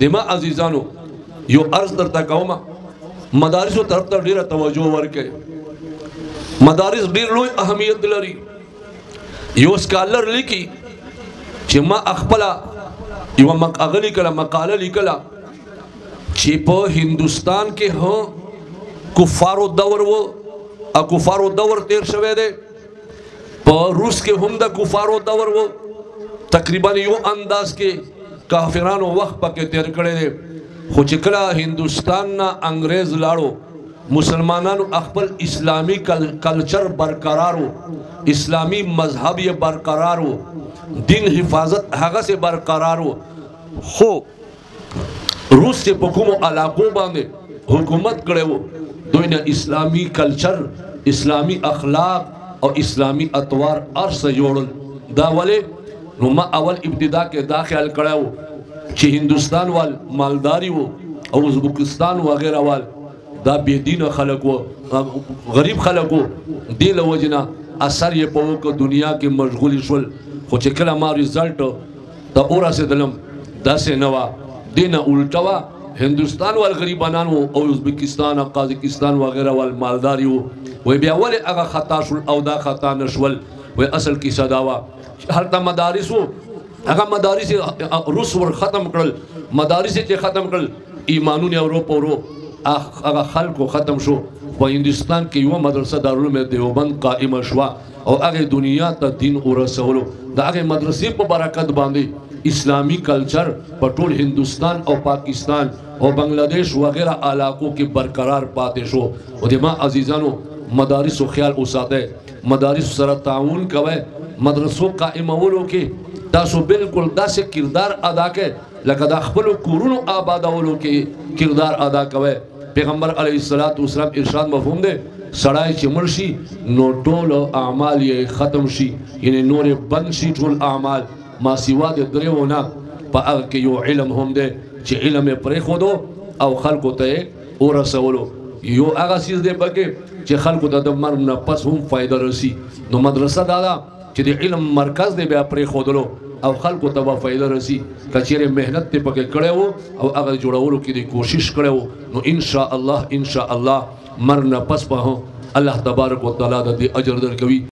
دما عزیزانو یو عرض درته کوم مدارسو طرف ته ډیره توجه ورکړئ مدارس ډیر لوی اهمیت لري یو سکالر لیکي چې ما خپله یوه اغلي کله مقاله لیکله چې په هندوستان کې هم کفارو دور و او کفارو دور تیر شوی دی په روس کې هم د کفارو دور و تقریبا یو انداز کې کافرانو وخت پکې تیر کړی دی خو چې کله هندوستان نه انګریز لاړو مسلمانانو خپل اسلامی کلچر برقرار و اسلامی مذهب یې برقرار و دین حفاظت هغه سے برقرار و خو روس سے په کومو علاقو باندې حکومت کړی و دوی نه اسلامی کلچر اسلامی اخلاق او اسلامی اطوار ارسه جوړل دا ولې نو ما اول ابتدا کې دا خیال کړی و چې هندوستان وال مالداری وو او ازبکستان وغیرہ وال دا بے دین خلق وو غریب خلق وو دی له وجنا اثر یې په وکړ دنیا کې مشغول شول خو چې کله ما رزلټ د اورسېدلم داسې نه وه دې نه الټه وه هندوستان وال غریبانان وو او ازبکستان او قازقستان وغیرہ وال مالداری وو وی بیا ولې هغه خطا شول او دا خطا نشول وی اصل کیسه دا وه هلته مدارس وو هغه مدارس روس ور ختم کړل مدارس چې ختم کړل ایمانونه اورو پورو هغه خلکو ختم شو په هندوستان کې یو مدرسه دارالعلوم دیوبند قائمه شو او هغه دنیا ته دین ورسولو د هغه مدرسې په برکت باندې اسلامی کلچر په ټول هندوستان او پاکستان او بنگلاديش وغیرہ علاقو کې برقرار پاتې شو او د ما عزیزانو مدارس خیال اوساته مدارس سره تعاون کوي مدرسو قائمولو کې تاسو بالکل داسې کردار ادا کړئ لکه د خپلو کورونو آبادولو کې کردار ادا کوئ پیغمبر علیه السلام ارشاد مفهوم دی سړی چې مړ شي نو ټول اعمال یې ختم شي یعنی نور بند شي ټول اعمال ما سوا د دریو نه په هغه کې یو علم هم دی چې علم یې پرېښودو او خلکو ته یې ورسولو یو هغه چیز دی پکې چې خلکو ته د مرګ نه پس هم فایده رسي نو مدرسه دا ده چې د علم مرکز دی بیا پرېښودلو او خلکو ته به فایده رسي که چیرې محنت ته پکې کړی و او هغه جوړولو کې د کوشش کړی و نو انشاءالله مرګ نه پس به الله تبارک وتعالی د دې اجر درکوي